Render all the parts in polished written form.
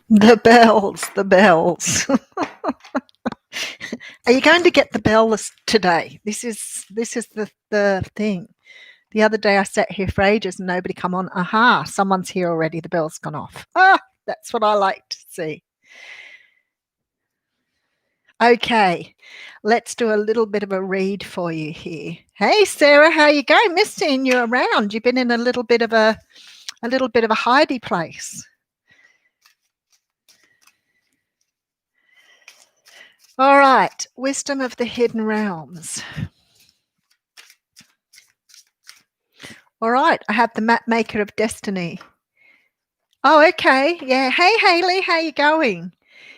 The bells, the bells. Are you going to get the bells today? This is the thing. The other day I sat here for ages and nobody come on. Aha, someone's here already. The bell's gone off. Ah, that's what I like to see. Okay, let's do a little bit of a read for you here. Hey Sarah, how you going? Miss seeing you around. You've been in a little bit of a hidey place. All right, wisdom of the hidden realms. All right, I have the map maker of destiny. Oh, okay. Yeah. Hey, Haley, how you going?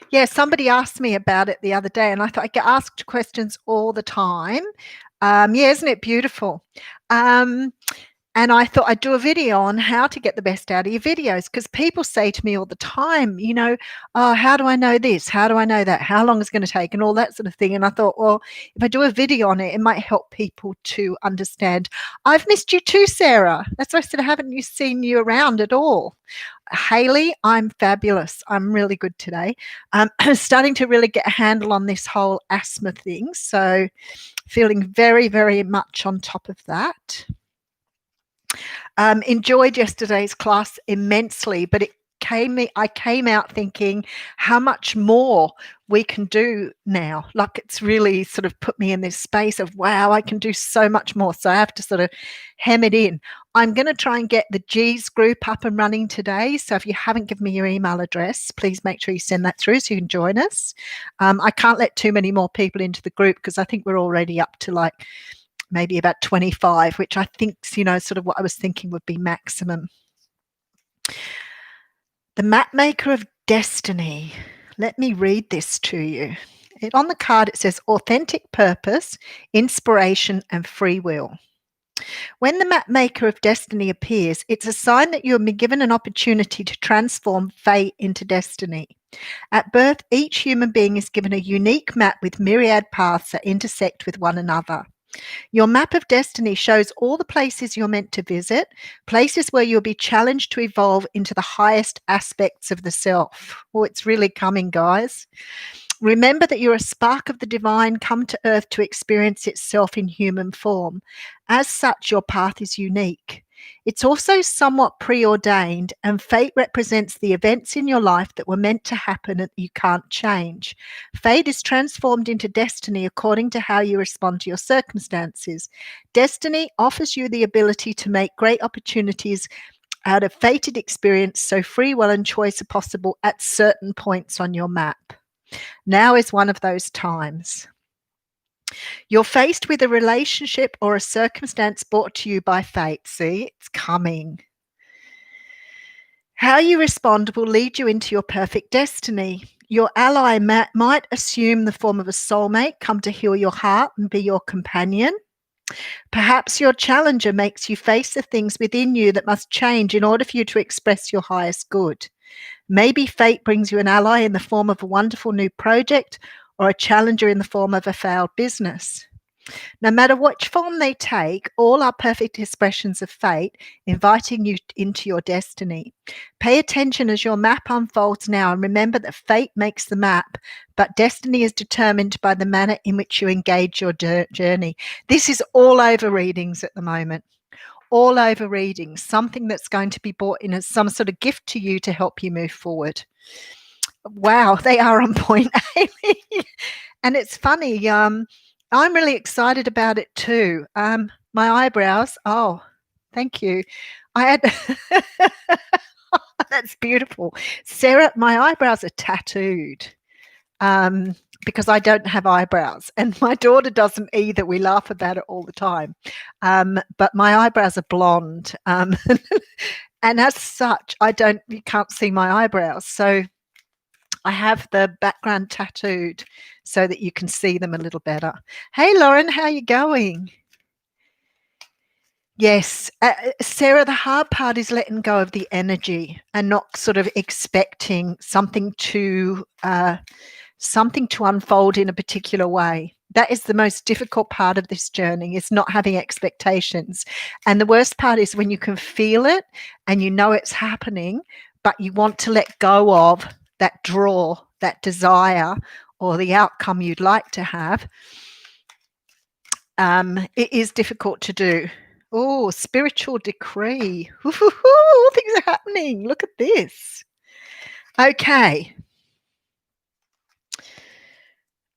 Yeah, somebody asked me about it the other day, and I thought I get asked questions all the time. Yeah, isn't it beautiful? Um, and I thought I'd do a video on how to get the best out of your videos because people say to me all the time, oh, how do I know this? How do I know that? How long is it going to take? And all that sort of thing. And I thought, well, if I do a video on it, it might help people to understand. I've missed you too, Sarah. That's why I said I haven't seen you around at all. Haley, I'm fabulous. I'm really good today. I'm starting to really get a handle on this whole asthma thing. So feeling very, very much on top of that. Enjoyed yesterday's class immensely, but I came out thinking how much more we can do now. Like it's really sort of put me in this space of, wow, I can do so much more. So I have to sort of hem it in. I'm going to try and get the G's group up and running today. So if you haven't given me your email address, please make sure you send that through so you can join us. I can't let too many more people into the group because I think we're already up to like maybe about 25, which I think, sort of what I was thinking would be maximum. The map maker of destiny. Let me read this to you. On the card, it says authentic purpose, inspiration, and free will. When the map maker of destiny appears, it's a sign that you have been given an opportunity to transform fate into destiny. At birth, each human being is given a unique map with myriad paths that intersect with one another. Your map of destiny shows all the places you're meant to visit, places where you'll be challenged to evolve into the highest aspects of the self. Oh, it's really coming, guys. Remember that you're a spark of the divine come to earth to experience itself in human form. As such, your path is unique. It's also somewhat preordained, and fate represents the events in your life that were meant to happen and you can't change. Fate is transformed into destiny according to how you respond to your circumstances. Destiny offers you the ability to make great opportunities out of fated experience, so free will and choice are possible at certain points on your map. Now is one of those times. You're faced with a relationship or a circumstance brought to you by fate. See, it's coming. How you respond will lead you into your perfect destiny. Your ally might assume the form of a soulmate, come to heal your heart and be your companion. Perhaps your challenger makes you face the things within you that must change in order for you to express your highest good. Maybe fate brings you an ally in the form of a wonderful new project or a challenger in the form of a failed business. No matter which form they take, all are perfect expressions of fate, inviting you into your destiny. Pay attention as your map unfolds now and remember that fate makes the map, but destiny is determined by the manner in which you engage your journey. This is all over readings at the moment. All over readings, something that's going to be brought in as some sort of gift to you to help you move forward. Wow, they are on point, Amy. And it's funny, I'm really excited about it too. My eyebrows, oh, thank you. I had, that's beautiful. Sarah, my eyebrows are tattooed. Because I don't have eyebrows, and my daughter doesn't either. We laugh about it all the time. But my eyebrows are blonde, and as such, you can't see my eyebrows. So I have the background tattooed so that you can see them a little better. Hey, Lauren, how are you going? Yes, Sarah, the hard part is letting go of the energy and not sort of expecting something to unfold in a particular way. That is the most difficult part of this journey, is not having expectations. And the worst part is when you can feel it and you know it's happening, but you want to let go of that draw, that desire, or the outcome you'd like to have, it is difficult to do. Oh, spiritual decree. Ooh, things are happening. Look at this. Okay.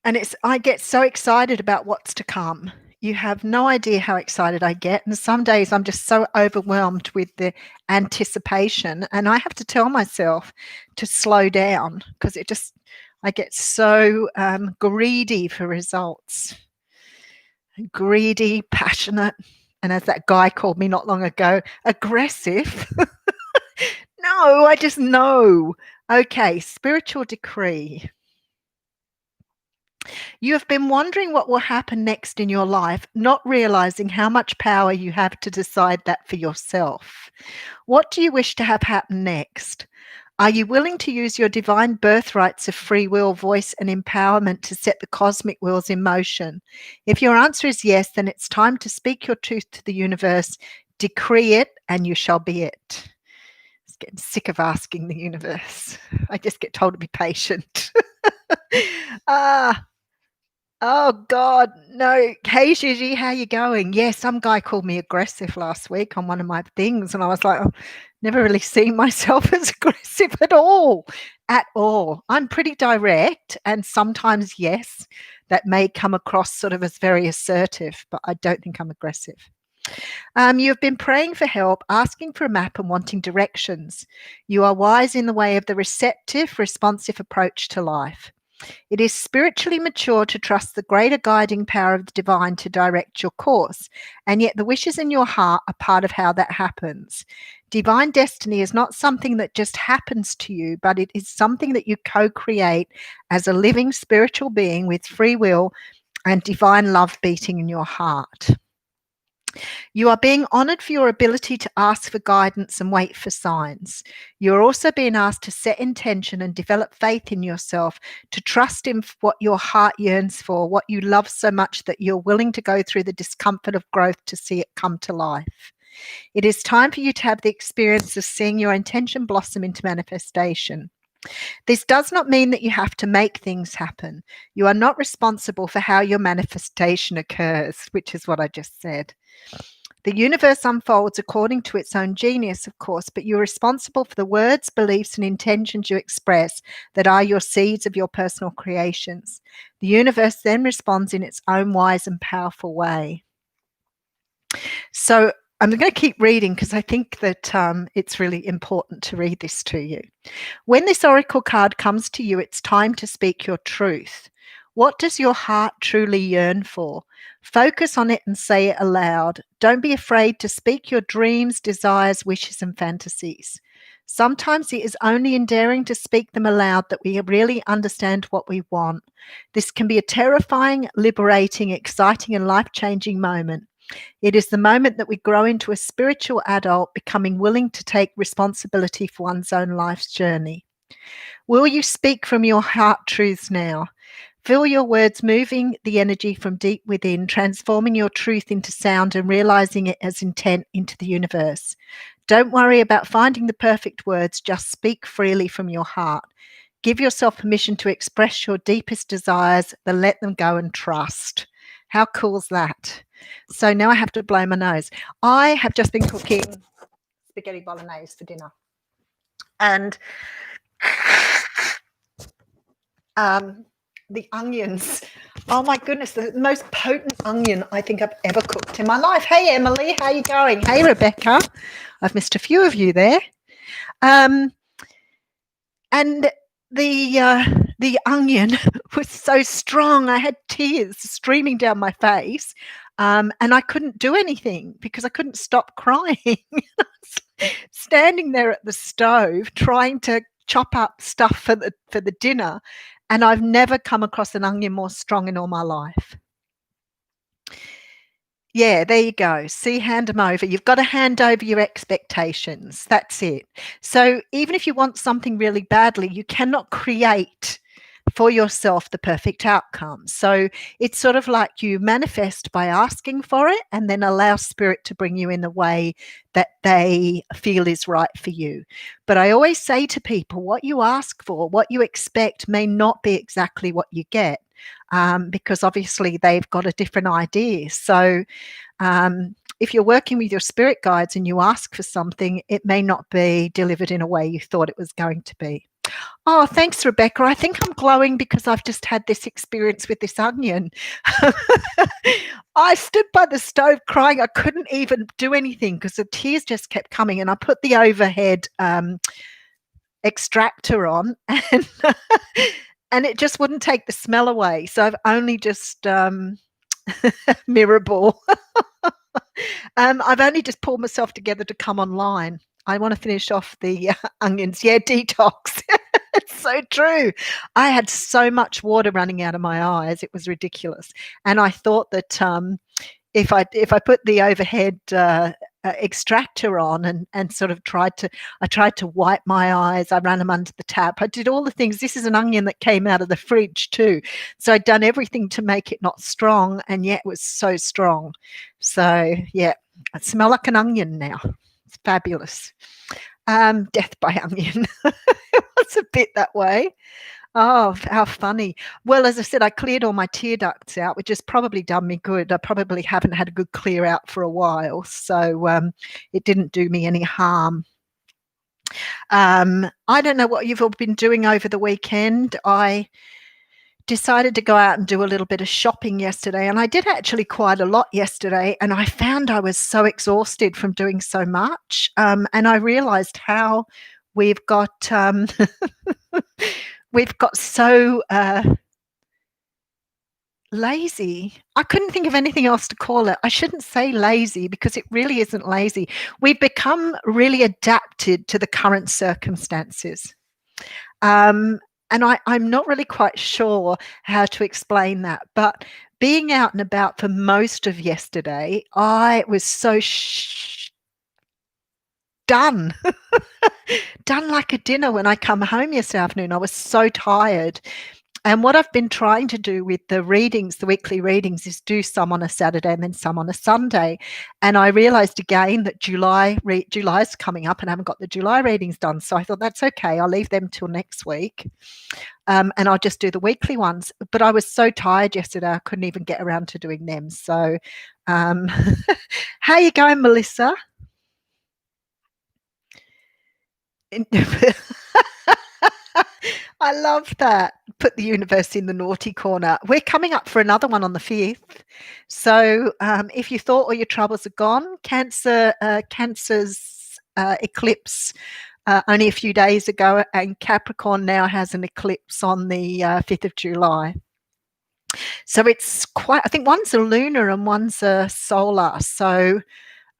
And I get so excited about what's to come. You have no idea how excited I get. And some days I'm just so overwhelmed with the anticipation. And I have to tell myself to slow down because I get so greedy for results. Greedy, passionate. And as that guy called me not long ago, aggressive. No, I just know. Okay, spiritual decree. You have been wondering what will happen next in your life, not realizing how much power you have to decide that for yourself. What do you wish to have happen next? Are you willing to use your divine birthrights of free will, voice, and empowerment to set the cosmic wheels in motion? If your answer is yes, then it's time to speak your truth to the universe, decree it, and you shall be it. I'm getting sick of asking the universe. I just get told to be patient. Oh God, no. Hey Gigi, how you going? Yeah, some guy called me aggressive last week on one of my things, and I was like, never really seen myself as aggressive at all. At all. I'm pretty direct, and sometimes, yes, that may come across sort of as very assertive, but I don't think I'm aggressive. You've been praying for help, asking for a map, and wanting directions. You are wise in the way of the receptive, responsive approach to life. It is spiritually mature to trust the greater guiding power of the divine to direct your course, and yet the wishes in your heart are part of how that happens. Divine destiny is not something that just happens to you, but it is something that you co-create as a living spiritual being with free will and divine love beating in your heart. You are being honored for your ability to ask for guidance and wait for signs. You are also being asked to set intention and develop faith in yourself, to trust in what your heart yearns for, what you love so much that you're willing to go through the discomfort of growth to see it come to life. It is time for you to have the experience of seeing your intention blossom into manifestation. This does not mean that you have to make things happen. You are not responsible for how your manifestation occurs, which is what I just said. The universe unfolds according to its own genius, of course, but you're responsible for the words, beliefs, and intentions you express that are your seeds of your personal creations. The universe then responds in its own wise and powerful way. So I'm going to keep reading because I think that it's really important to read this to you. When this oracle card comes to you, it's time to speak your truth. What does your heart truly yearn for? Focus on it and say it aloud. Don't be afraid to speak your dreams, desires, wishes, and fantasies. Sometimes it is only in daring to speak them aloud that we really understand what we want. This can be a terrifying, liberating, exciting, and life-changing moment. It is the moment that we grow into a spiritual adult, becoming willing to take responsibility for one's own life's journey. Will you speak from your heart truths now? Feel your words moving the energy from deep within, transforming your truth into sound and realizing it as intent into the universe. Don't worry about finding the perfect words, just speak freely from your heart. Give yourself permission to express your deepest desires, then let them go and trust. How cool is that? So now I have to blow my nose. I have just been cooking spaghetti bolognese for dinner. And the onions, oh my goodness, the most potent onion I think I've ever cooked in my life. Hey Emily, how you going? Hey Rebecca, I've missed a few of you there. And the onion was so strong. I had tears streaming down my face, and I couldn't do anything because I couldn't stop crying. Standing there at the stove trying to chop up stuff for the dinner, and I've never come across an onion more strong in all my life. Yeah, there you go. See, hand them over. You've got to hand over your expectations. That's it. So even if you want something really badly, you cannot create for yourself the perfect outcome. So it's sort of like you manifest by asking for it and then allow spirit to bring you in the way that they feel is right for you. But I always say to people, what you ask for, what you expect may not be exactly what you get, because obviously they've got a different idea. So if you're working with your spirit guides and you ask for something, it may not be delivered in a way you thought it was going to be. Oh, thanks, Rebecca. I think I'm glowing because I've just had this experience with this onion. I stood by the stove crying. I couldn't even do anything because the tears just kept coming. And I put the overhead extractor on and and it just wouldn't take the smell away. So I've only just mirror ball. I've only just pulled myself together to come online. I want to finish off the onions. Yeah, detox. It's so true. I had so much water running out of my eyes. It was ridiculous. And I thought that if I put the overhead extractor on and sort of tried to wipe my eyes, I ran them under the tap. I did all the things. This is an onion that came out of the fridge too. So I'd done everything to make it not strong, and yet it was so strong. So yeah, I smell like an onion now. It's fabulous. Death by onion. It was a bit that way. Oh, how funny. Well, as I said, I cleared all my tear ducts out, which has probably done me good. I probably haven't had a good clear out for a while, so it didn't do me any harm. I don't know what you've all been doing over the weekend. I decided to go out and do a little bit of shopping yesterday, and I did actually quite a lot yesterday, and I found I was so exhausted from doing so much, and I realized how we've got we've got so lazy. I couldn't think of anything else to call it. I shouldn't say lazy because it really isn't lazy. We've become really adapted to the current circumstances. And I'm not really quite sure how to explain that, but being out and about for most of yesterday, I was so done. Done like a dinner when I come home yesterday afternoon. I was so tired. And what I've been trying to do with the readings, the weekly readings, is do some on a Saturday and then some on a Sunday. And I realized again that July's coming up and I haven't got the July readings done. So I thought that's okay. I'll leave them till next week. And I'll just do the weekly ones. But I was so tired yesterday, I couldn't even get around to doing them. So how are you going, Melissa? I love that. Put the universe in the naughty corner. We're coming up for another one on the 5th. So if you thought all your troubles are gone, Cancer's eclipse only a few days ago, and Capricorn now has an eclipse on the 5th of July. So it's quite, I think one's a lunar and one's a solar. So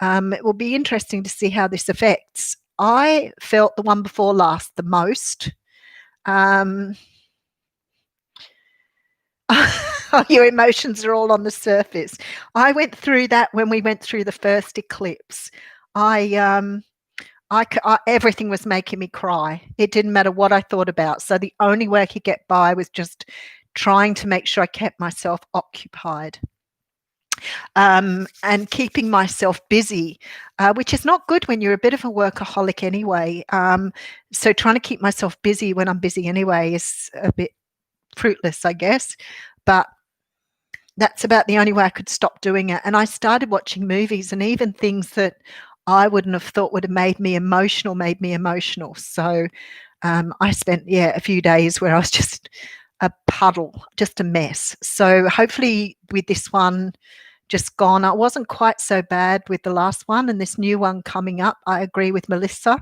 it will be interesting to see how this affects. I felt the one before last the most. Your emotions are all on the surface. I went through that when we went through the first eclipse. Everything was making me cry. It didn't matter what I thought about. So the only way I could get by was just trying to make sure I kept myself occupied. And keeping myself busy, which is not good when you're a bit of a workaholic anyway. So trying to keep myself busy when I'm busy anyway is a bit fruitless, I guess. But that's about the only way I could stop doing it. And I started watching movies, and even things that I wouldn't have thought would have made me emotional. So I spent, a few days where I was just a puddle, just a mess. So hopefully with this one just gone, I wasn't quite so bad with the last one, and this new one coming up, I agree with Melissa.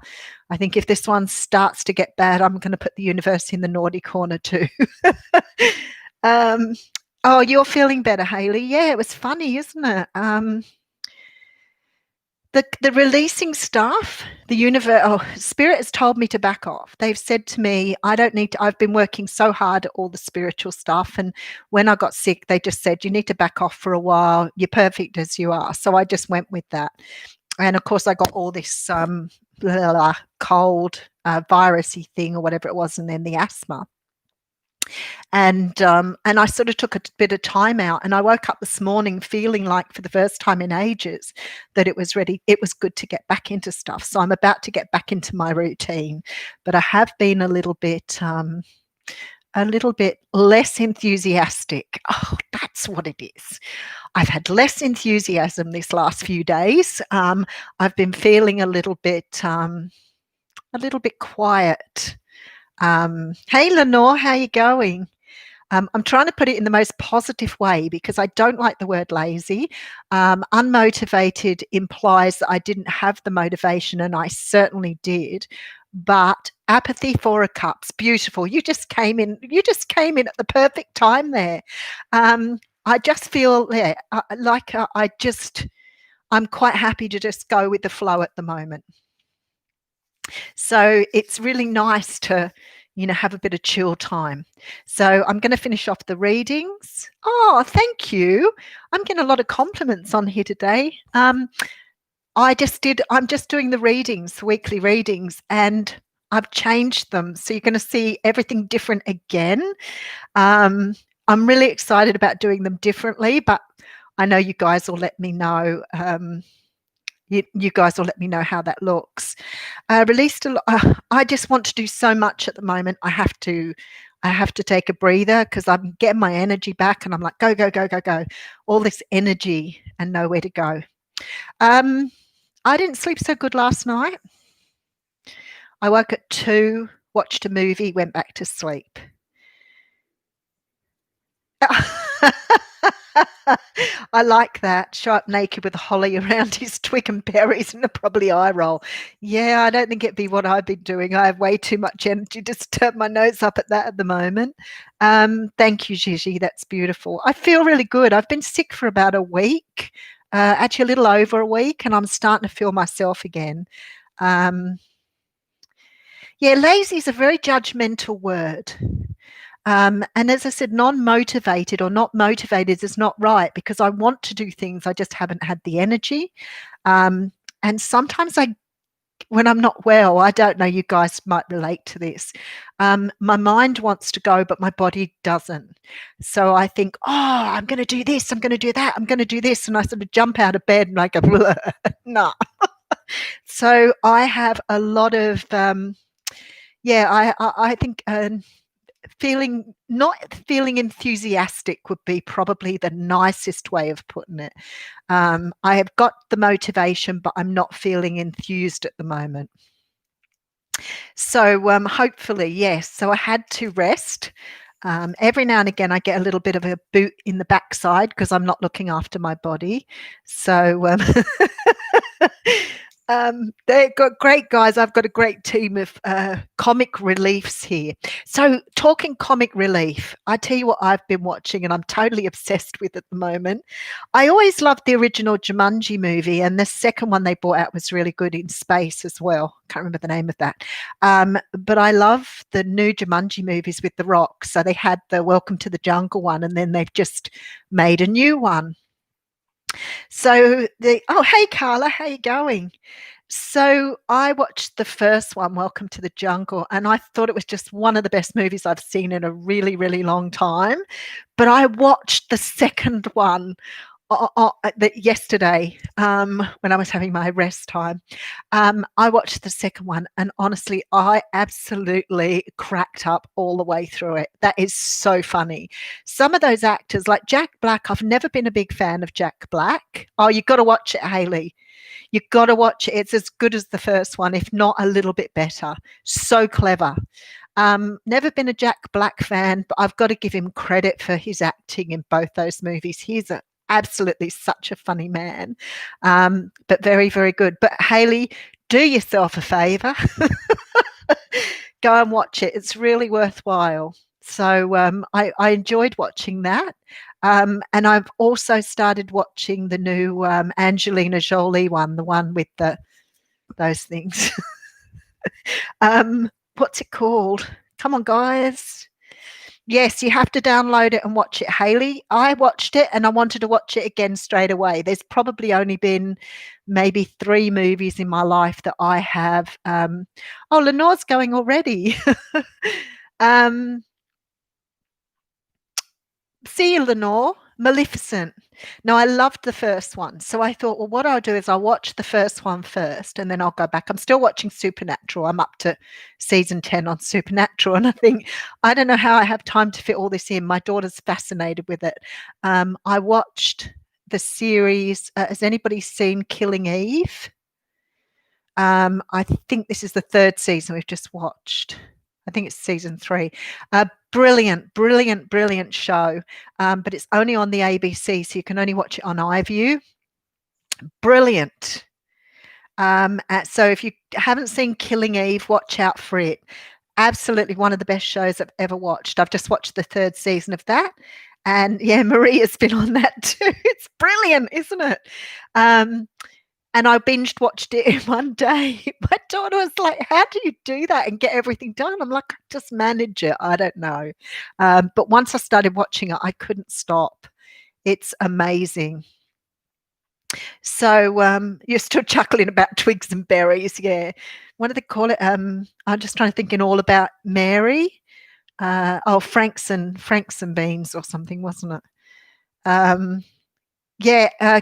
I think if this one starts to get bad, I'm going to put the universe in the naughty corner too. Oh, you're feeling better, Hayley. Yeah, it was funny, isn't it? The releasing stuff, Spirit has told me to back off. They've said to me, I don't need to, I've been working so hard at all the spiritual stuff. And when I got sick, they just said, you need to back off for a while. You're perfect as you are. So I just went with that. And of course, I got all this cold, virusy thing or whatever it was, and then the asthma. And I sort of took a bit of time out, and I woke up this morning feeling like for the first time in ages that it was good to get back into stuff. So I'm about to get back into my routine, but I have been a little bit less enthusiastic. Oh, that's what it is. I've had less enthusiasm this last few days. I've been feeling a little bit quiet. Hey, Lenore, how you going? I'm trying to put it in the most positive way because I don't like the word lazy. Unmotivated implies that I didn't have the motivation, and I certainly did. But apathy for a cup's beautiful. You just came in. You just came in at the perfect time there. I just feel I'm quite happy to just go with the flow at the moment. So it's really nice to, have a bit of chill time. So I'm going to finish off the readings. Oh, thank you. I'm getting a lot of compliments on here today. I'm just doing the readings, the weekly readings, and I've changed them. So you're going to see everything different again. I'm really excited about doing them differently, but I know you guys will let me know. You guys will let me know how that looks. Released a lot. I just want to do so much at the moment. I have to take a breather because I'm getting my energy back, and I'm like, go, go, go, go, go. All this energy and nowhere to go. I didn't sleep so good last night. I woke at 2, watched a movie, went back to sleep. I like that. Show up naked with holly around his twig and berries and a probably eye roll. Yeah, I don't think it'd be what I've been doing. I have way too much energy to turn my nose up at that at the moment. Thank you, Gigi. That's beautiful. I feel really good. I've been sick for about a week, actually a little over a week, and I'm starting to feel myself again. Yeah, lazy is a very judgmental word. And as I said, non-motivated or not motivated is not right because I want to do things. I just haven't had the energy. And sometimes when I'm not well, I don't know, you guys might relate to this. My mind wants to go, but my body doesn't. So I think, oh, I'm going to do this. I'm going to do that. I'm going to do this. And I sort of jump out of bed and I go, no. So I have a lot of, I think not feeling enthusiastic would be probably the nicest way of putting it. I have got the motivation, but I'm not feeling enthused at the moment. So hopefully, yes. So I had to rest. Every now and again, I get a little bit of a boot in the backside because I'm not looking after my body. So they've got great guys. I've got a great team of comic reliefs here. So talking comic relief, I tell you what I've been watching and I'm totally obsessed with at the moment. I always loved the original Jumanji movie, and the second one they brought out was really good in space as well. Can't remember the name of that. But I love the new Jumanji movies with The Rock. So they had the Welcome to the Jungle one, and then they've just made a new one. So hey Carla, how you going? So I watched the first one, Welcome to the Jungle, and I thought it was just one of the best movies I've seen in a really, really long time. But I watched the second one yesterday when I was having my rest time. I watched the second one, and honestly, I absolutely cracked up all the way through it. That is so funny. Some of those actors, like Jack Black, I've never been a big fan of Jack Black. Oh, you've got to watch it, Hayley. You've got to watch it. It's as good as the first one, if not a little bit better. So clever. Never been a Jack Black fan, but I've got to give him credit for his acting in both those movies. He's absolutely such a funny man, but very, very good. But Hayley, do yourself a favour. Go and watch it. It's really worthwhile. So I enjoyed watching that. And I've also started watching the new Angelina Jolie one, the one with those things. What's it called? Come on, guys. Yes, you have to download it and watch it, Hayley. I watched it and I wanted to watch it again straight away. There's probably only been maybe 3 movies in my life that I have. Oh, Lenore's going already. see, Lenore, Maleficent. Now, I loved the first one. So I thought, well, what I'll do is I'll watch the first one first and then I'll go back. I'm still watching Supernatural. I'm up to season 10 on Supernatural. And I think, I don't know how I have time to fit all this in. My daughter's fascinated with it. I watched the series. Has anybody seen Killing Eve? I think this is the third season we've just watched. I think it's season 3. Brilliant, brilliant, brilliant show. But it's only on the ABC, so you can only watch it on iView. Brilliant. So if you haven't seen Killing Eve, watch out for it. Absolutely one of the best shows I've ever watched. I've just watched the 3rd season of that. And yeah, Maria's been on that too. It's brilliant, isn't it? And I binged watched it in one day. My daughter was like, how do you do that and get everything done? I'm like, I just manage it. I don't know. But once I started watching it, I couldn't stop. It's amazing. So you're still chuckling about Twigs and Berries. Yeah. What do they call it? I'm just trying to think in All About Mary. Franks and Beans or something, wasn't it?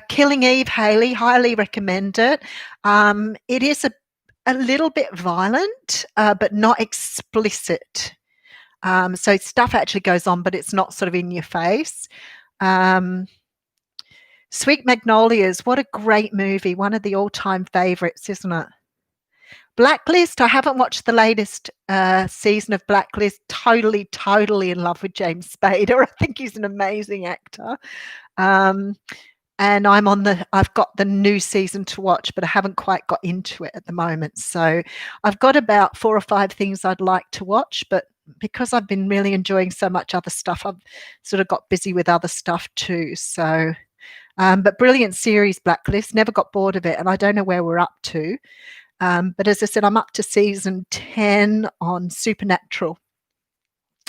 Killing Eve, Hayley, highly recommend it. It is a little bit violent, but not explicit. So stuff actually goes on, but it's not sort of in your face. Sweet Magnolias, what a great movie. One of the all-time favourites, isn't it? Blacklist, I haven't watched the latest season of Blacklist. Totally in love with James Spader. I think he's an amazing actor. And I've got the new season to watch, but I haven't quite got into it at the moment. So I've got about 4 or 5 things I'd like to watch, but because I've been really enjoying so much other stuff, I've sort of got busy with other stuff too. So, but brilliant series, Blacklist. Never got bored of it, and I don't know where we're up to. But as I said, I'm up to season 10 on Supernatural.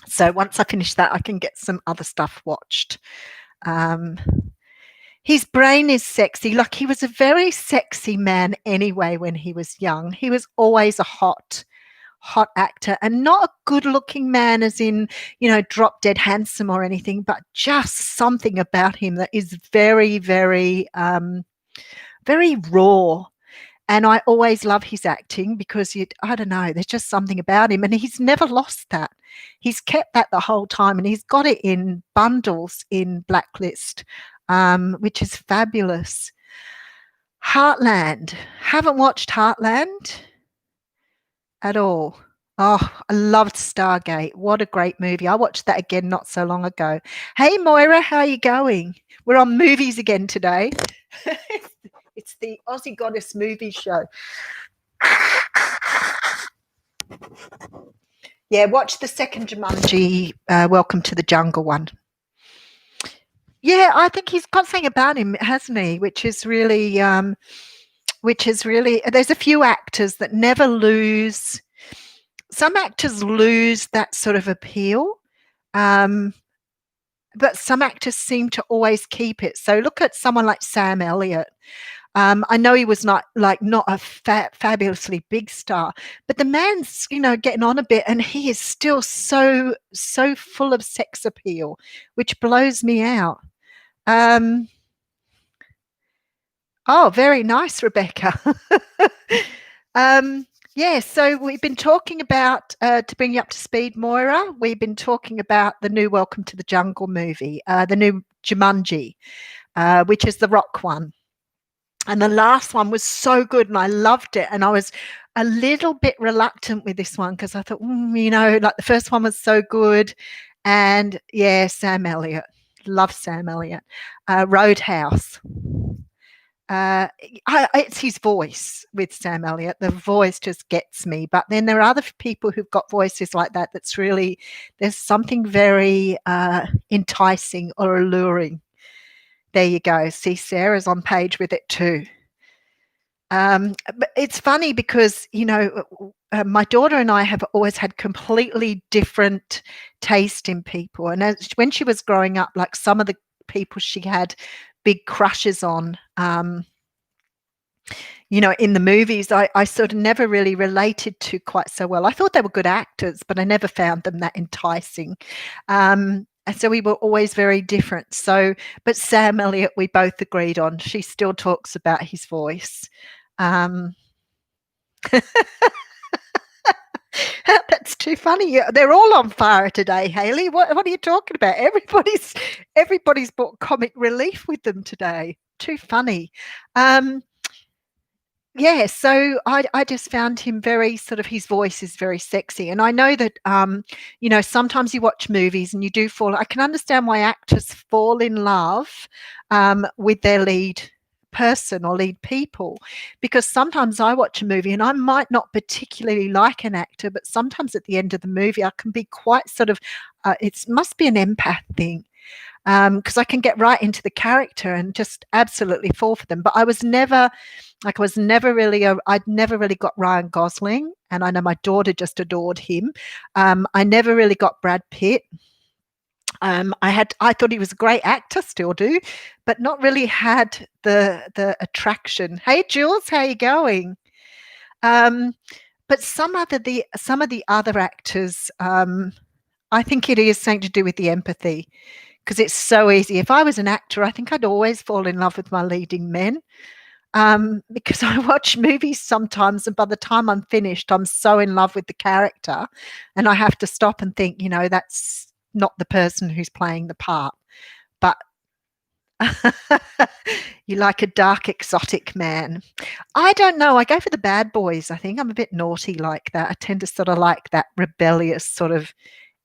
So once I finish that, I can get some other stuff watched. His brain is sexy. Like, he was a very sexy man anyway when he was young. He was always a hot actor, and not a good looking man as in, drop dead handsome or anything, but just something about him that is very, very, very raw. And I always love his acting because I don't know, there's just something about him, and he's never lost that. He's kept that the whole time, and he's got it in bundles in Blacklist, which is fabulous. Heartland. Haven't watched Heartland at all. Oh, I loved Stargate. What a great movie. I watched that again not so long ago. Hey, Moira, how are you going? We're on movies again today. It's the Aussie Goddess movie show. Yeah, watch the second Jumanji, Welcome to the Jungle one. Yeah, I think he's got something about him, hasn't he? Which is really, there's a few actors that never lose. Some actors lose that sort of appeal, but some actors seem to always keep it. So look at someone like Sam Elliott. I know he was not a fabulously big star, but the man's, getting on a bit, and he is still so full of sex appeal, which blows me out. Oh, very nice, Rebecca. Yeah, so we've been talking about, to bring you up to speed, Moira, we've been talking about the new Welcome to the Jungle movie, the new Jumanji, which is the rock one. And the last one was so good, and I loved it. And I was a little bit reluctant with this one because I thought, like the first one was so good. And yeah, Sam Elliott. Love Sam Elliott. Roadhouse. It's his voice with Sam Elliott. The voice just gets me. But then there are other people who've got voices like that that's really, there's something very enticing or alluring. There you go. See, Sarah's on page with it too. But it's funny because, my daughter and I have always had completely different taste in people. And when she was growing up, like some of the people she had big crushes on, in the movies, I sort of never really related to quite so well. I thought they were good actors, but I never found them that enticing. And so we were always very different. So, but Sam Elliott, we both agreed on. She still talks about his voice. Um, That's too funny. They're all on fire today, Hayley. What are you talking about? Everybody's brought comic relief with them today. Too funny. Um, yeah, so I just found him very sort of his voice is very sexy. And I know that sometimes you watch movies and you do fall. I can understand why actors fall in love with their lead person or lead people, because sometimes I watch a movie and I might not particularly like an actor, but sometimes at the end of the movie I can be quite sort of it must be an empath thing, because I can get right into the character and just absolutely fall for them. But I'd never really got Ryan Gosling, and I know my daughter just adored him. I never really got Brad Pitt. I thought he was a great actor, still do, but not really had the attraction. Hey, Jules, how you going? But some of the other actors, I think it is something to do with the empathy, because it's so easy. If I was an actor, I think I'd always fall in love with my leading men, because I watch movies sometimes, and by the time I'm finished, I'm so in love with the character, and I have to stop and think, that's not the person who's playing the part. But you like a dark, exotic man. I don't know. I go for the bad boys. I think I'm a bit naughty like that. I tend to sort of like that rebellious sort of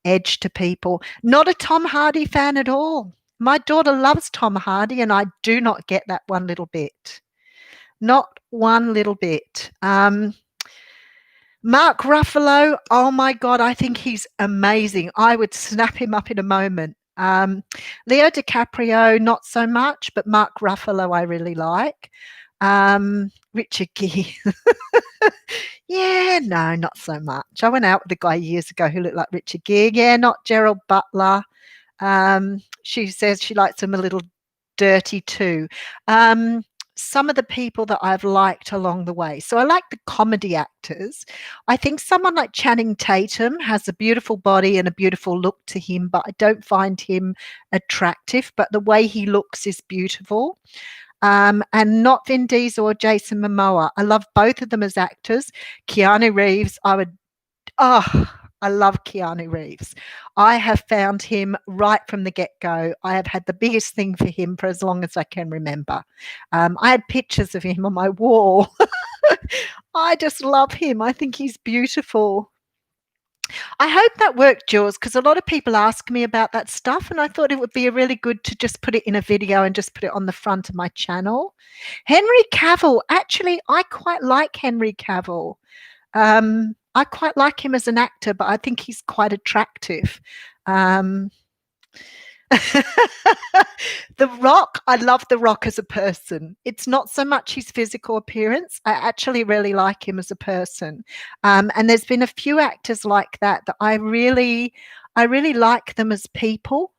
edge to people. Not a Tom Hardy fan at all. My daughter loves Tom Hardy, and I do not get that one little bit. Not one little bit. Mark Ruffalo, oh my God, I think he's amazing. I would snap him up in a moment. Leo DiCaprio, not so much, but Mark Ruffalo I really like. Richard Gere. Yeah, no, not so much. I went out with a guy years ago who looked like Richard Gere. Yeah, not Gerald Butler. She says she likes him a little dirty too. Some of the people that I've liked along the way. So I like the comedy actors. I think someone like Channing Tatum has a beautiful body and a beautiful look to him, but I don't find him attractive. But the way he looks is beautiful. And not Vin Diesel or Jason Momoa. I love both of them as actors. Keanu Reeves, I love Keanu Reeves. I have found him right from the get-go. I have had the biggest thing for him for as long as I can remember. I had pictures of him on my wall. I just love him. I think he's beautiful. I hope that worked, Jules, because a lot of people ask me about that stuff, and I thought it would be really good to just put it in a video and just put it on the front of my channel. Henry Cavill, actually, I quite like Henry Cavill. I quite like him as an actor, but I think he's quite attractive. The Rock, I love The Rock as a person. It's not so much his physical appearance. I actually really like him as a person. And there's been a few actors like that I really like them as people.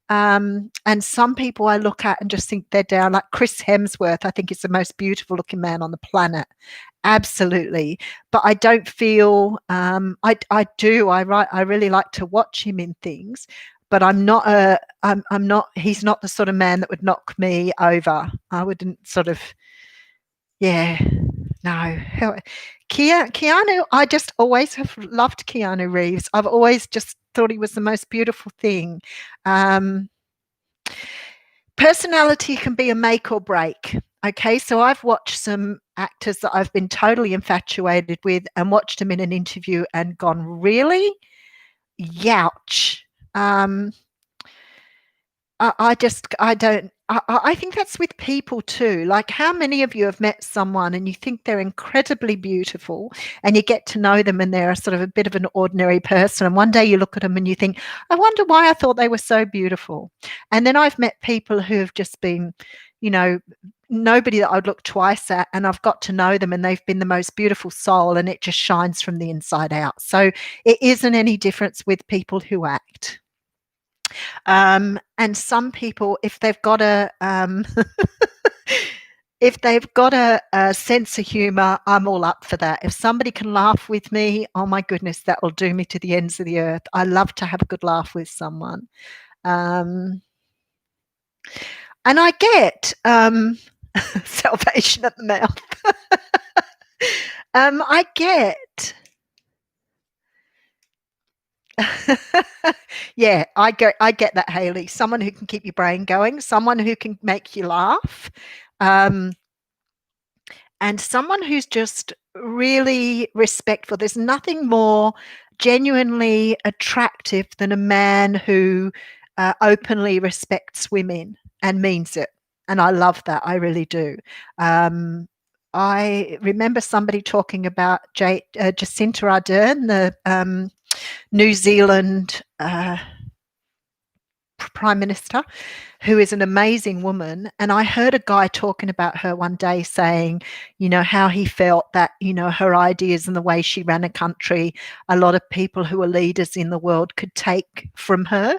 And some people I look at and just think they're down, like Chris Hemsworth. I think he's the most beautiful looking man on the planet. Absolutely. But I don't feel I really like to watch him in things, but I'm not he's not the sort of man that would knock me over. I wouldn't sort of, yeah, no. Keanu, I just always have loved Keanu Reeves. I've always just thought he was the most beautiful thing. Personality can be a make or break. Okay, so I've watched some actors that I've been totally infatuated with and watched them in an interview and gone, really? Youch. I think that's with people too. Like, how many of you have met someone and you think they're incredibly beautiful and you get to know them and they're a sort of a bit of an ordinary person, and one day you look at them and you think, I wonder why I thought they were so beautiful. And then I've met people who have just been, nobody that I'd look twice at, and I've got to know them and they've been the most beautiful soul, and it just shines from the inside out. So it isn't any difference with people who act. And some people, if they've got a sense of humor, I'm all up for that. If somebody can laugh with me, oh my goodness, that will do me to the ends of the earth. I love to have a good laugh with someone. Um, and I get salvation at the mouth. I get. Yeah, I get that, Hayley. Someone who can keep your brain going, someone who can make you laugh, and someone who's just really respectful. There's nothing more genuinely attractive than a man who openly respects women and means it. And I love that. I really do. I remember somebody talking about Jacinda Ardern, the New Zealand Prime Minister, who is an amazing woman. And I heard a guy talking about her one day saying, how he felt that, her ideas and the way she ran a country, a lot of people who are leaders in the world could take from her.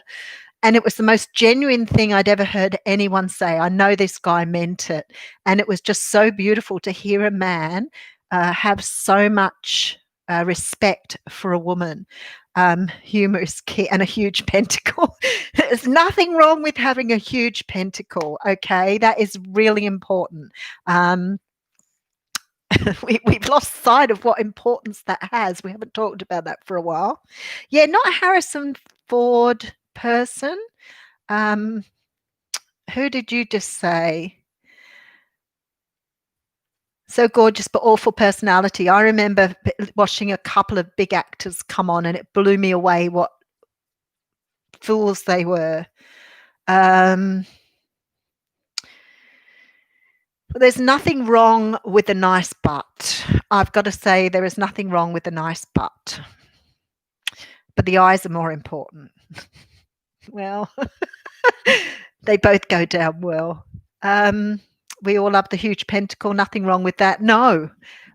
And it was the most genuine thing I'd ever heard anyone say. I know this guy meant it. And it was just so beautiful to hear a man have so much respect for a woman. Humor is key, and a huge pentacle. There's nothing wrong with having a huge pentacle, okay? That is really important. We've lost sight of what importance that has. We haven't talked about that for a while. Yeah, not a Harrison Ford person. Who did you just say? So gorgeous but awful personality. I remember watching a couple of big actors come on, and it blew me away what fools they were. There's nothing wrong with a nice butt. I've got to say, there is nothing wrong with a nice butt. But the eyes are more important. Well, they both go down well. We all love the huge pentacle. Nothing wrong with that. No.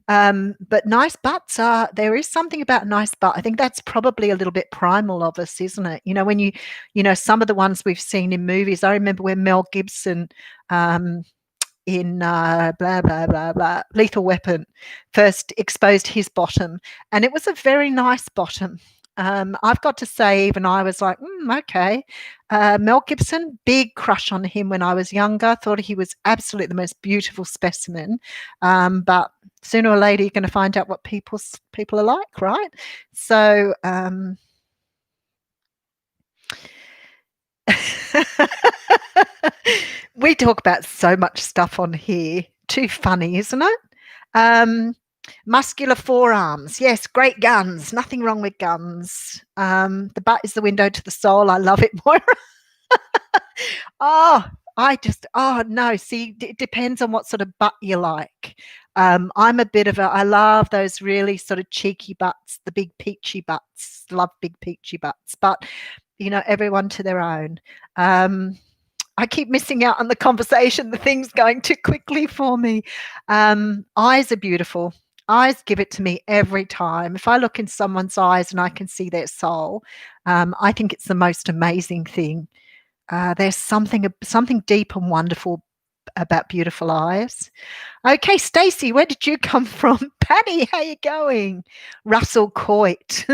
But nice butts there is something about a nice butt. I think that's probably a little bit primal of us, isn't it? When some of the ones we've seen in movies, I remember when Mel Gibson, in blah, blah, blah, blah, Lethal Weapon, first exposed his bottom. And it was a very nice bottom. I've got to say, even I was like, okay. Mel Gibson, big crush on him when I was younger. Thought he was absolutely the most beautiful specimen. But sooner or later, you're going to find out what people are like, right? So, we talk about so much stuff on here. Too funny, isn't it? Muscular forearms. Yes, great guns. Nothing wrong with guns. The butt is the window to the soul. I love it, Moira. No. See, it depends on what sort of butt you like. I'm a bit of I love those really sort of cheeky butts, the big peachy butts. Love big peachy butts. But, everyone to their own. I keep missing out on the conversation. The thing's going too quickly for me. Eyes are beautiful. Eyes give it to me every time. If I look in someone's eyes and I can see their soul, I think it's the most amazing thing. There's something deep and wonderful about beautiful eyes. Okay, Stacey, where did you come from? Patty, how you going? Russell Coight.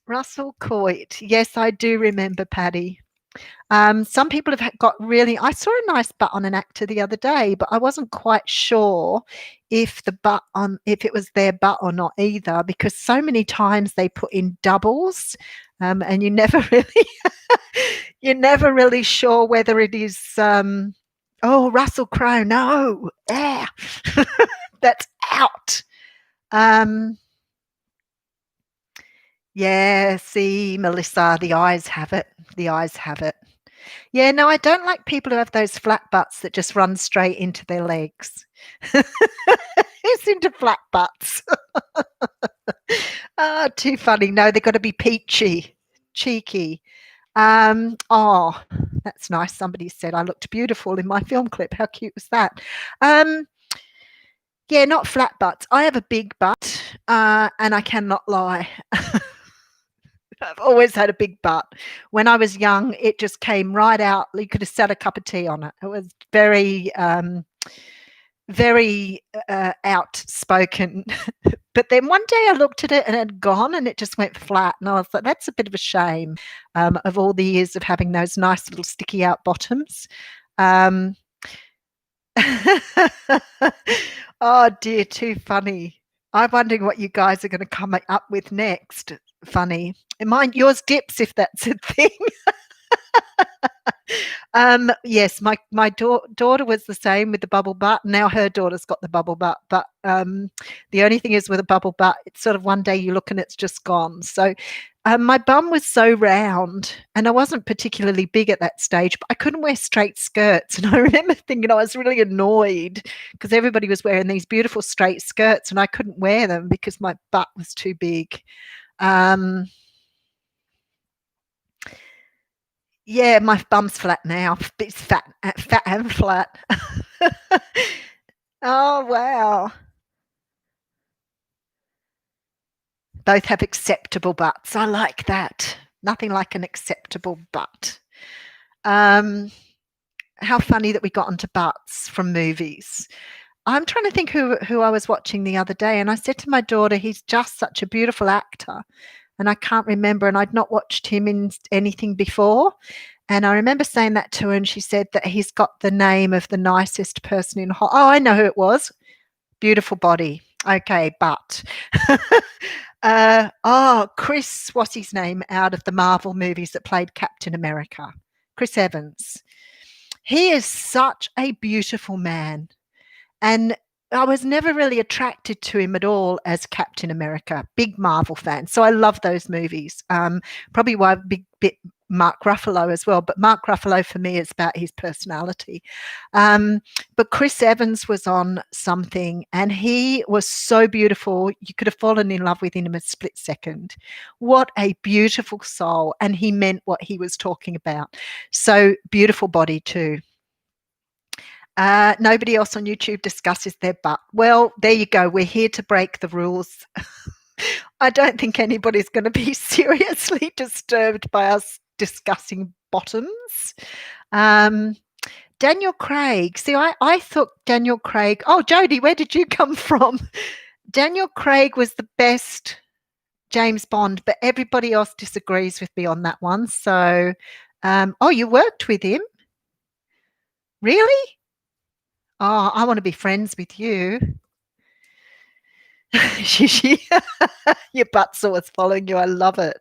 Russell Coight. Yes, I do remember Patty. Some people have got really. I saw a nice butt on an actor the other day, but I wasn't quite sure if it was their butt or not either, because so many times they put in doubles, and you're never really sure whether it is. Russell Crowe. No, that's out. Yeah, see, Melissa, the eyes have it. The eyes have it. Yeah, no, I don't like people who have those flat butts that just run straight into their legs. Who's into flat butts? Too funny. No, they've got to be peachy, cheeky. That's nice. Somebody said I looked beautiful in my film clip. How cute was that? Yeah, not flat butts. I have a big butt, and I cannot lie. I've always had a big butt. When I was young, it just came right out. You could have set a cup of tea on it. It was very, very outspoken But then one day I looked at it and it had gone and it just went flat. And I was like, that's a bit of a shame, of all the years of having those nice little sticky out bottoms. Um, oh dear, too funny. I'm wondering what you guys are going to come up with next. Funny. And mine, yours dips if that's a thing. Yes, my daughter was the same with the bubble butt. Now her daughter's got the bubble butt, but the only thing is with a bubble butt, it's sort of one day you look and it's just gone. So my bum was so round, and I wasn't particularly big at that stage, but I couldn't wear straight skirts. And I remember thinking I was really annoyed because everybody was wearing these beautiful straight skirts, and I couldn't wear them because my butt was too big. Yeah, my bum's flat now. It's fat and flat. Oh, wow. Both have acceptable butts. I like that. Nothing like an acceptable butt. How funny that we got onto butts from movies. I'm trying to think who I was watching the other day, and I said to my daughter, he's just such a beautiful actor. And I can't remember, and I'd not watched him in anything before. And I remember saying that to her, and she said that he's got the name of the nicest person in Hollywood. Oh, I know who it was. Beautiful body. Okay, but Chris, what's his name out of the Marvel movies that played Captain America? Chris Evans. He is such a beautiful man. And I was never really attracted to him at all as Captain America. Big Marvel fan. So I love those movies. Probably why I'm a bit Mark Ruffalo as well. But Mark Ruffalo for me is about his personality. But Chris Evans was on something and he was so beautiful. You could have fallen in love with him in a split second. What a beautiful soul. And he meant what he was talking about. So beautiful body too. Nobody else on YouTube discusses their butt. Well, there you go. We're here to break the rules. I don't think anybody's going to be seriously disturbed by us discussing bottoms. Daniel Craig. See, I thought Daniel Craig. Oh, Jodie, where did you come from? Daniel Craig was the best James Bond, but everybody else disagrees with me on that one. So, you worked with him? Really? Oh, I want to be friends with you. Your butt sore is following you. I love it.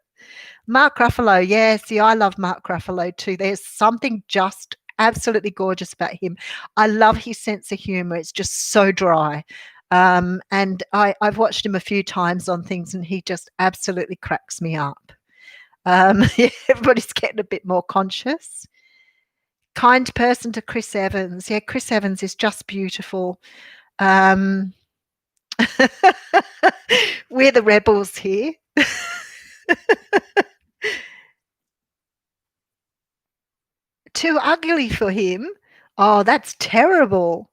Mark Ruffalo. Yeah, see, I love Mark Ruffalo too. There's something just absolutely gorgeous about him. I love his sense of humor. It's just so dry. And I've watched him a few times on things and he just absolutely cracks me up. Everybody's getting a bit more conscious. Kind person to Chris Evans. Yeah, Chris Evans is just beautiful. We're the rebels here. Too ugly for him? Oh, that's terrible.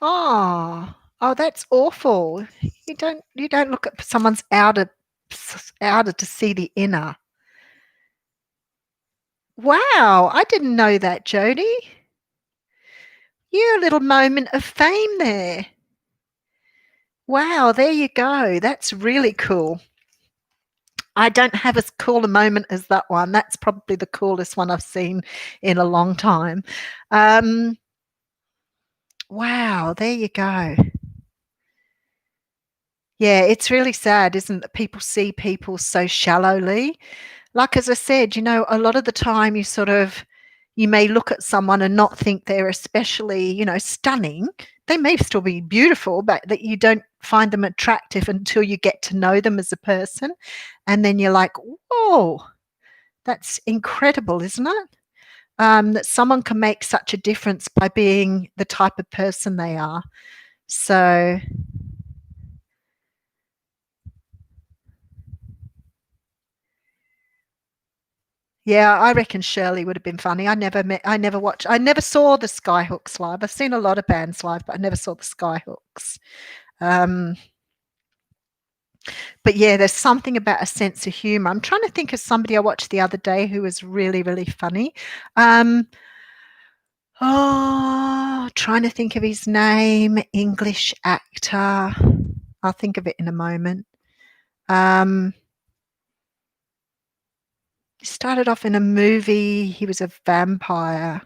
Oh, that's awful. You don't look at someone's outer to see the inner. Wow, I didn't know that, Jodie. You a little moment of fame there. Wow, there you go. That's really cool. I don't have as cool a moment as that one. That's probably the coolest one I've seen in a long time. Wow, there you go. Yeah, it's really sad, isn't it, that people see people so shallowly? Like, as I said, a lot of the time you may look at someone and not think they're especially, stunning. They may still be beautiful, but that you don't find them attractive until you get to know them as a person. And then you're like, whoa, that's incredible, isn't it? That someone can make such a difference by being the type of person they are. So yeah, I reckon Shirley would have been funny. I never saw the Skyhooks live. I've seen a lot of bands live, but I never saw the Skyhooks. But yeah, there's something about a sense of humor. I'm trying to think of somebody I watched the other day who was really, really funny. Trying to think of his name. English actor. I'll think of it in a moment. He started off in a movie. He was a vampire.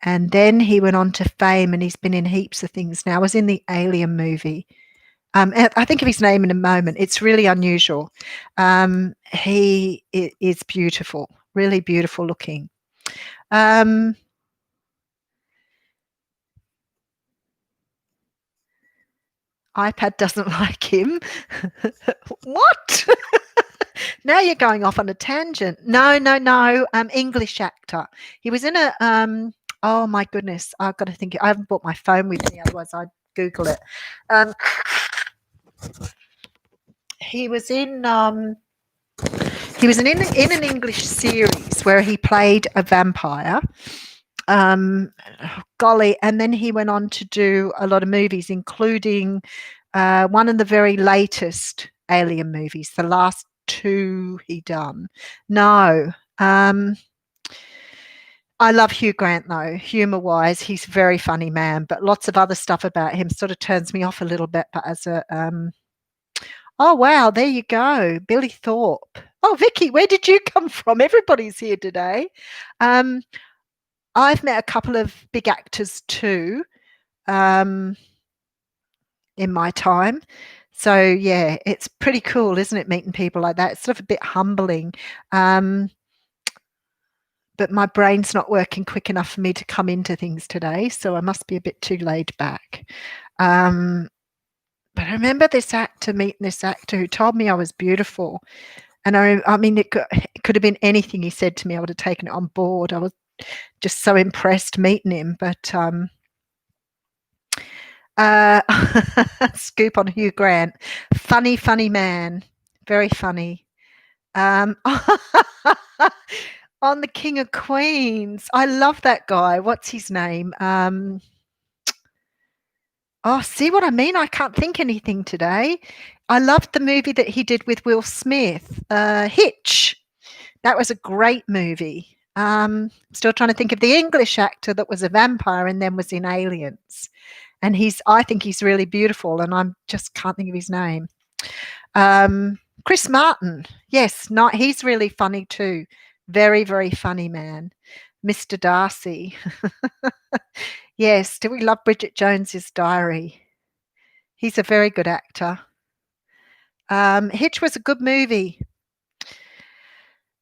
And then he went on to fame, and he's been in heaps of things now. I was in the Alien movie. I think of his name in a moment. It's really unusual. He is beautiful, really beautiful looking. iPad doesn't like him. What? Now you're going off on a tangent. No. English actor. He was in a. Oh my goodness! I've got to think. I haven't brought my phone with me, otherwise I'd Google it. He was in. He was in an English series where he played a vampire. Golly, and then he went on to do a lot of movies, including one of the very latest Alien movies, the last two he done. No. I love Hugh Grant though, humor wise, he's a very funny man, but lots of other stuff about him sort of turns me off a little bit. But as a oh wow, there you go, Billy Thorpe. Oh, Vicky, where did you come from? Everybody's here today. I've met a couple of big actors too in my time. So yeah, it's pretty cool, isn't it, meeting people like that? It's sort of a bit humbling. But my brain's not working quick enough for me to come into things today, so I must be a bit too laid back. But I remember meeting this actor who told me I was beautiful. And I mean, it could have been anything he said to me. I would have taken it on board. I was just so impressed meeting him. But scoop on Hugh Grant. Funny man. Very funny. On the King of Queens. I love that guy. What's his name? Oh, see what I mean? I can't think anything today. I loved the movie that he did with Will Smith, Hitch. That was a great movie. Still trying to think of the English actor that was a vampire and then was in Aliens. And I think he's really beautiful, and I just can't think of his name. Chris Martin. Yes, he's really funny too. Very, very funny man. Mr. Darcy. Yes, do we love Bridget Jones's Diary? He's a very good actor. Hitch was a good movie.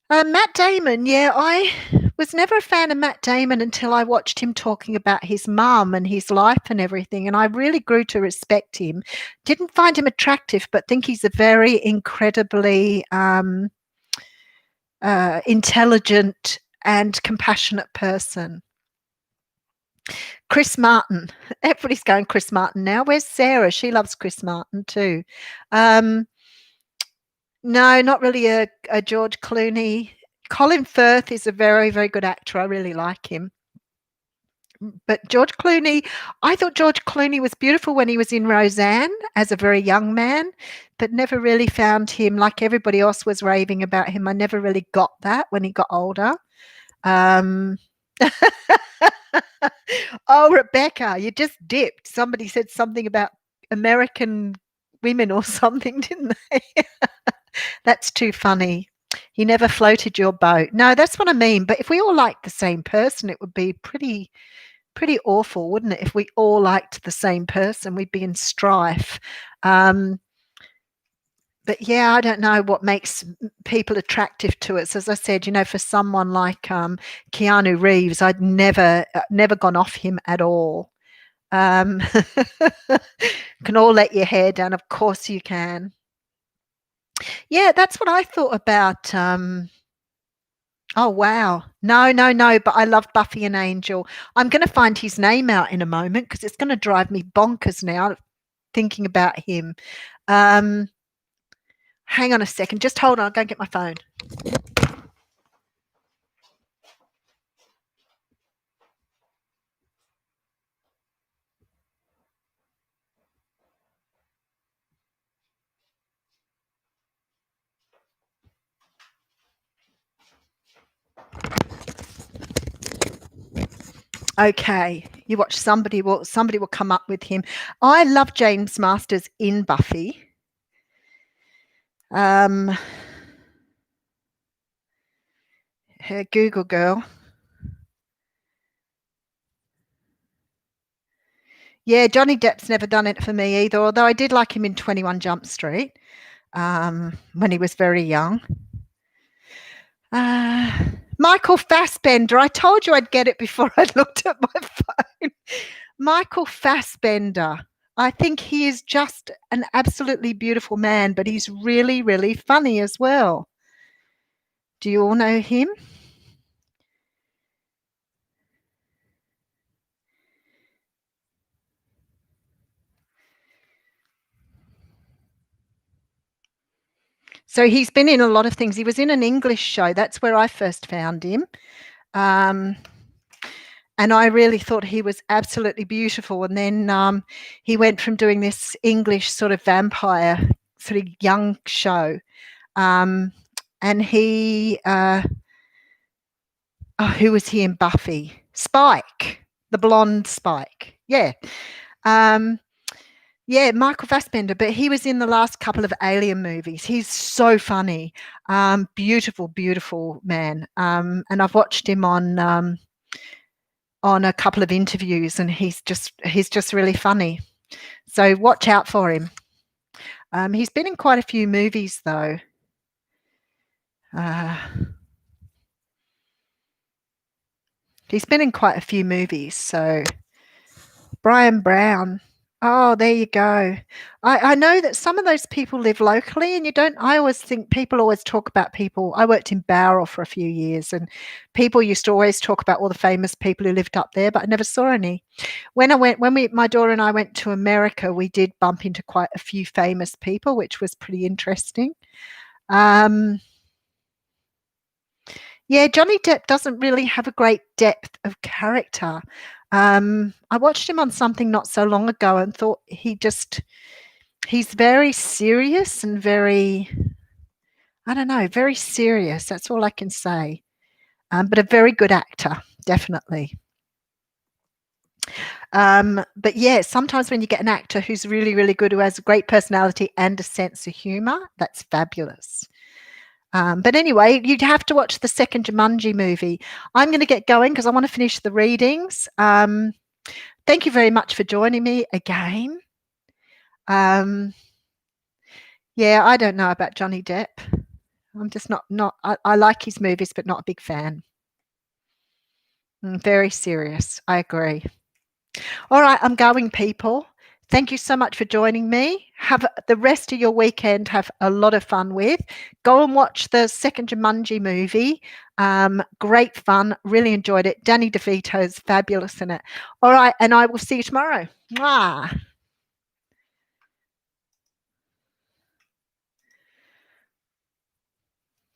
Matt Damon, yeah, I was never a fan of Matt Damon until I watched him talking about his mum and his life and everything, and I really grew to respect him. Didn't find him attractive, but think he's a very incredibly intelligent and compassionate person. Chris Martin. Everybody's going Chris Martin now. Where's Sarah? She loves Chris Martin too. No, not really a George Clooney. Colin Firth is a very, very good actor. I really like him. But George Clooney, I thought George Clooney was beautiful when he was in Roseanne as a very young man, but never really found him, like everybody else was raving about him. I never really got that when he got older. Oh, Rebecca, you just dipped. Somebody said something about American women or something, didn't they? That's too funny. He never floated your boat. No, that's what I mean. But if we all liked the same person, it would be pretty awful, wouldn't it? If we all liked the same person, we'd be in strife. But yeah, I don't know what makes people attractive to us. As I said, for someone like Keanu Reeves, I'd never gone off him at all. Can all let your hair down. Of course you can. Yeah, that's what I thought about. Oh, wow. No, but I love Buffy and Angel. I'm going to find his name out in a moment because it's going to drive me bonkers now thinking about him. Hang on a second. Just hold on. I'll go and get my phone. Okay. You watch somebody will come up with him. I love James Masters in Buffy. Her Google girl. Yeah, Johnny Depp's never done it for me either, although I did like him in 21 Jump Street when he was very young. Michael Fassbender. I told you I'd get it before I looked at my phone. Michael Fassbender. I think he is just an absolutely beautiful man, but he's really, really funny as well. Do you all know him? So he's been in a lot of things. He was in an English show. That's where I first found him. And I really thought he was absolutely beautiful. And then he went from doing this English sort of vampire sort of young show. And he, who was he in Buffy? Spike, the blonde Spike. Yeah. Yeah, Michael Fassbender, but he was in the last couple of Alien movies. He's so funny. Beautiful, beautiful man. And I've watched him on a couple of interviews, and he's just really funny. So watch out for him. He's been in quite a few movies though. He's been in quite a few movies. So Brian Brown. Oh, there you go. I know that some of those people live locally, and I always think people always talk about people. I worked in Bowral for a few years, and people used to always talk about all the famous people who lived up there, but I never saw any. My daughter and I went to America, we did bump into quite a few famous people, which was pretty interesting. Yeah, Johnny Depp doesn't really have a great depth of character. I watched him on something not so long ago and thought he's very serious and very, I don't know, very serious. That's all I can say. But a very good actor, definitely. But yeah, sometimes when you get an actor who's really, really good, who has a great personality and a sense of humor, that's fabulous. But anyway, you'd have to watch the second Jumanji movie. I'm going to get going because I want to finish the readings. Thank you very much for joining me again. Yeah, I don't know about Johnny Depp. I'm just not. I like his movies, but not a big fan. Very serious. I agree. All right, I'm going, people. Thank you so much for joining me. Have the rest of your weekend. Have a lot of fun with. Go and watch the second Jumanji movie. Great fun. Really enjoyed it. Danny DeVito is fabulous in it. All right, and I will see you tomorrow. Mwah.